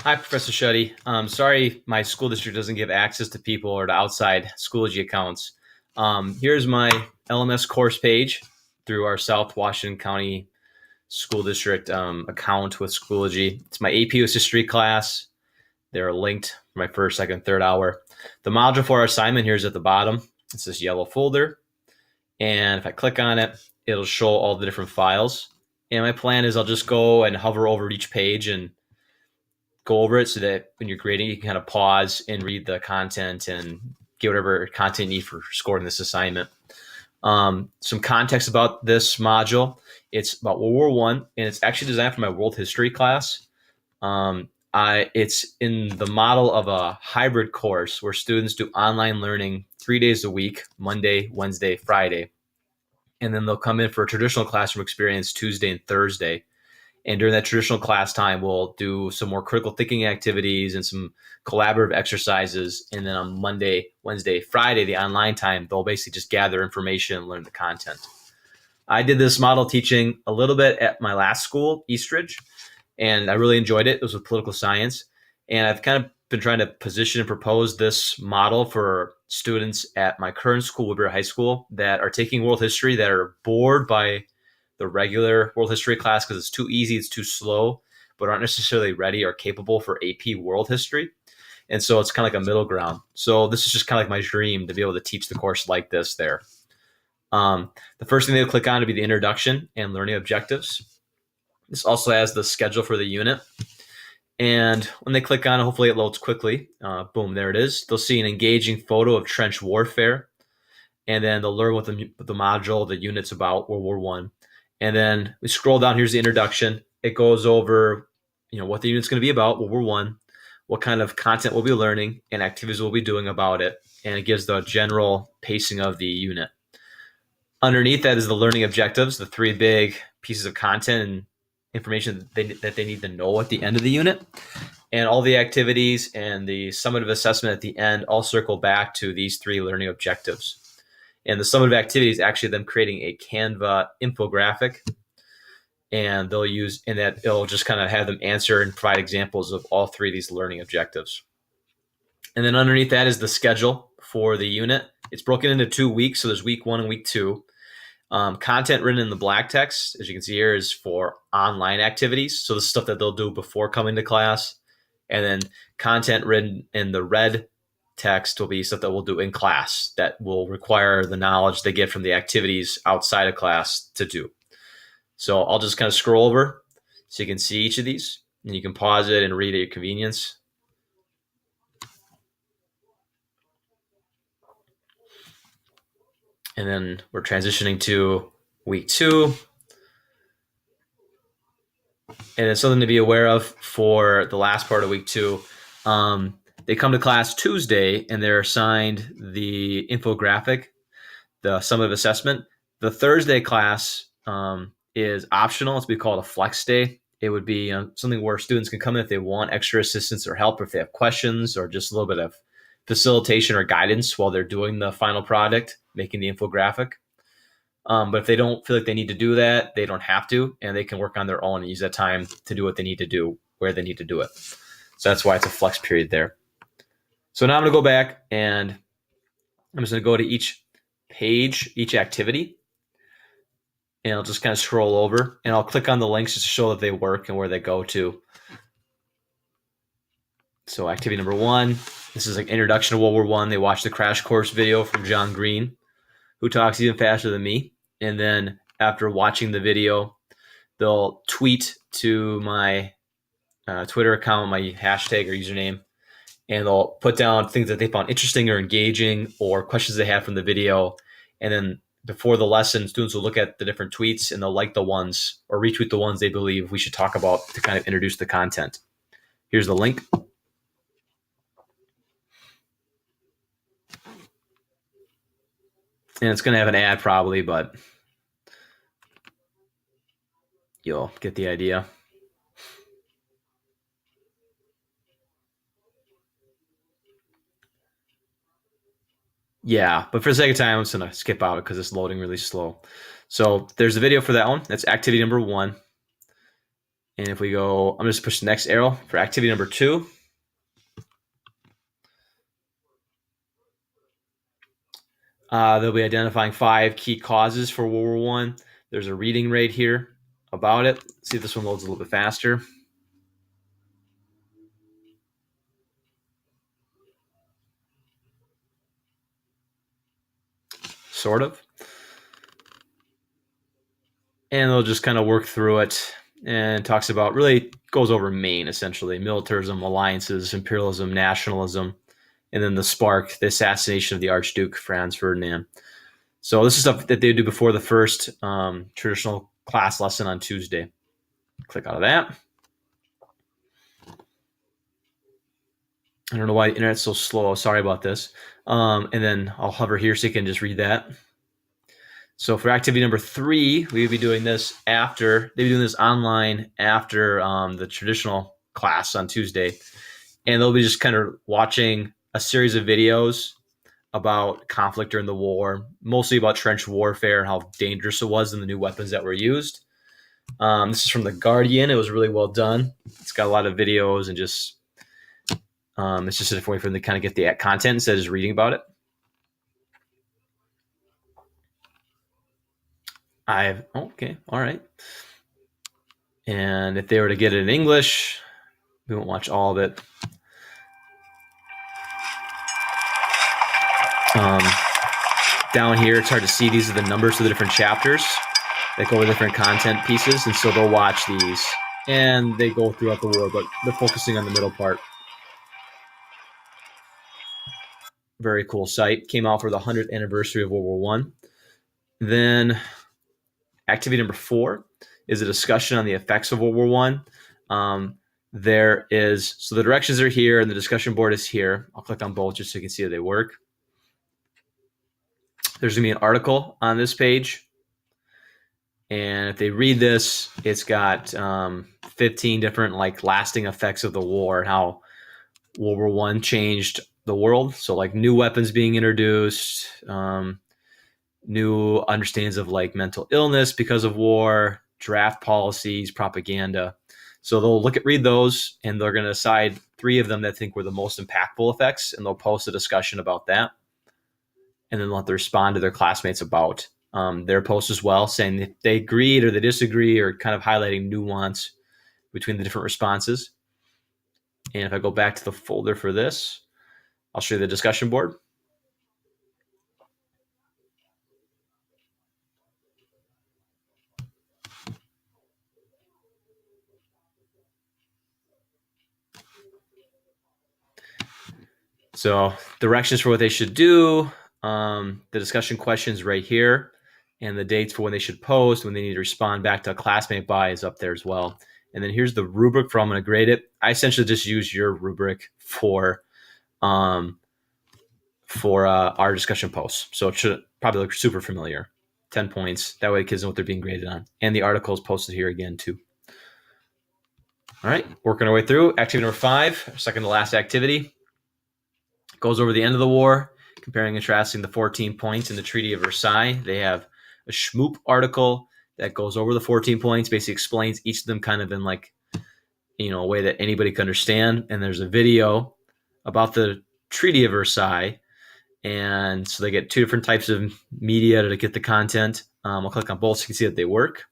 Hi, Professor Shuddy. Sorry, my school district doesn't give access to people or to outside Schoology accounts. Here's my LMS course page through our South Washington County School District account with Schoology. It's my AP US History class. They're linked for my first, second, third hour. The module for our assignment here is at the bottom. It's this yellow folder. And if I click on it, it'll show all the different files. And my plan is I'll just go and hover over each page and go over it so that when you're grading, you can kind of pause and read the content and get whatever content you need for scoring this assignment. Some context about this module. It's about World War One, and it's actually designed for my world history class. It's in the model of a hybrid course where students do online learning 3 days a week, Monday, Wednesday, Friday. And then they'll come in for a traditional classroom experience Tuesday and Thursday. And during that traditional class time, we'll do some more critical thinking activities and some collaborative exercises. And then on Monday, Wednesday, Friday, the online time, they'll basically just gather information and learn the content. I did this model teaching a little bit at my last school, Eastridge, and I really enjoyed it. It was with political science. And I've kind of been trying to position and propose this model for students at my current school, Woodbury High School, that are taking world history, that are bored by the regular world history class because it's too easy, it's too slow, but aren't necessarily ready or capable for AP world history. And so it's kind of like a middle ground. So this is just kind of like my dream to be able to teach the course like this there. The first thing they'll click on to be the introduction and learning objectives. This also has the schedule for the unit. And when they click on it, hopefully it loads quickly. Boom, there it is. They'll see an engaging photo of trench warfare. And then they'll learn what the module, the unit's about, World War One. And then we scroll down. Here's the introduction. It goes over, what the unit's going to be about, World War One, what kind of content we'll be learning, and activities we'll be doing about it. And it gives the general pacing of the unit. Underneath that is the learning objectives, the three big pieces of content and information that they need to know at the end of the unit. And all the activities and the summative assessment at the end all circle back to these three learning objectives. And the summative activity is actually them creating a Canva infographic. And they'll use, and that it'll just kind of have them answer and provide examples of all three of these learning objectives. And then underneath that is the schedule for the unit. It's broken into 2 weeks. So there's week 1 and week 2. Content written in the black text, as you can see here, is for online activities. So the stuff that they'll do before coming to class. And then content written in the red text will be stuff that we'll do in class that will require the knowledge they get from the activities outside of class to do. So I'll just kind of scroll over so you can see each of these, and you can pause it and read at your convenience. And then we're transitioning to week 2. And it's something to be aware of for the last part of week 2. They come to class Tuesday and they're assigned the infographic, the summative assessment. The Thursday class is optional. It's be called a flex day. It would be something where students can come in if they want extra assistance or help, or if they have questions or just a little bit of facilitation or guidance while they're doing the final product, making the infographic. But if they don't feel like they need to do that, they don't have to, and they can work on their own and use that time to do what they need to do, where they need to do it. So that's why it's a flex period there. So now I'm going to go back and I'm just going to go to each page, each activity, and I'll just kind of scroll over and I'll click on the links just to show that they work and where they go to. So activity number 1, this is like introduction to World War One. They watch the crash course video from John Green, who talks even faster than me. And then after watching the video, they'll tweet to my Twitter account, my hashtag or username, and they'll put down things that they found interesting or engaging or questions they have from the video. And then before the lesson, students will look at the different tweets and they'll like the ones or retweet the ones they believe we should talk about to kind of introduce the content. Here's the link. And it's going to have an ad probably, but you'll get the idea. Yeah, but for the sake of time, I'm just going to skip out because it's loading really slow. So there's a video for that one. That's activity number 1. And if we go, I'm just push the next arrow for activity number 2. They'll be identifying 5 key causes for World War One. There's a reading right here about it. Let's see if this one loads a little bit faster. Sort of. And they'll just kind of work through it and talks about, really goes over Maine, essentially: militarism, alliances, imperialism, nationalism, and then the spark, the assassination of the Archduke Franz Ferdinand. So this is stuff that they do before the first traditional class lesson on Tuesday. Click out of that. I don't know why the internet's so slow. Sorry about this. And then I'll hover here so you can just read that. So for activity number 3, we would be doing this after, they'll be doing this online after the traditional class on Tuesday. And they'll be just kind of watching a series of videos about conflict during the war, mostly about trench warfare and how dangerous it was and the new weapons that were used. This is from The Guardian. It was really well done. It's got a lot of videos and just, it's just a different way for them to kind of get the content instead of just reading about it. Okay, all right. And if they were to get it in English, we won't watch all of it. Down here, it's hard to see. These are the numbers for the different chapters that go over different content pieces. And so they'll watch these and they go throughout the war, but they're focusing on the middle part. Very cool site. Came out for the 100th anniversary of World War One. Then activity number 4 is a discussion on the effects of World War One. So the directions are here and the discussion board is here. I'll click on both just so you can see how they work. There's going to be an article on this page. And if they read this, it's got 15 different lasting effects of the war and how World War One changed the world. So new weapons being introduced, new understandings of mental illness because of war, draft policies, propaganda. So they'll read those, and they're going to decide 3 of them that I think were the most impactful effects, and they'll post a discussion about that. And then they'll have to respond to their classmates about their post as well, saying if they agreed or they disagree, or kind of highlighting nuance between the different responses. And if I go back to the folder for this, I'll show you the discussion board. So directions for what they should do, the discussion questions right here, and the dates for when they should post, when they need to respond back to a classmate by is up there as well. And then here's the rubric for how I'm going to grade it. I essentially just use your rubric for our discussion posts. So it should probably look super familiar. 10 points. That way the kids know what they're being graded on. And the article is posted here again too. All right, working our way through. Activity number 5, second to last activity. Goes over the end of the war, comparing and contrasting the 14 points in the Treaty of Versailles. They have a Schmoop article that goes over the 14 points, basically explains each of them kind of in a way that anybody can understand. And there's a video about the Treaty of Versailles. And so they get 2 different types of media to get the content. I'll click on both so you can see that they work.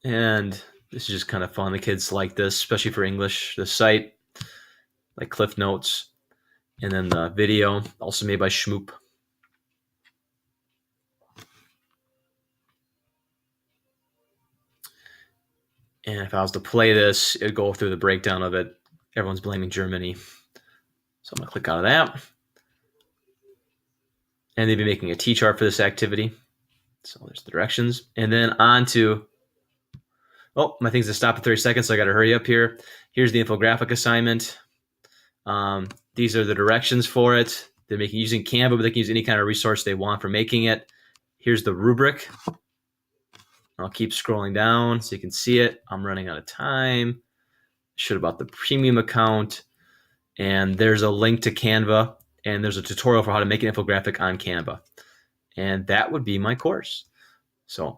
And this is just kind of fun. The kids like this, especially for English. The site, Cliff Notes. And then the video, also made by Schmoop. And if I was to play this, it would go through the breakdown of it. Everyone's blaming Germany. So I'm going to click out of that. And they've been making a T-chart for this activity. So there's the directions. And then on to, my thing's to stop at 30 seconds, so I got to hurry up here. Here's the infographic assignment. These are the directions for it. They're using Canva, but they can use any kind of resource they want for making it. Here's the rubric. I'll keep scrolling down so you can see it. I'm running out of time. Should about the premium account. And there's a link to Canva, and there's a tutorial for how to make an infographic on Canva. and that would be my course. So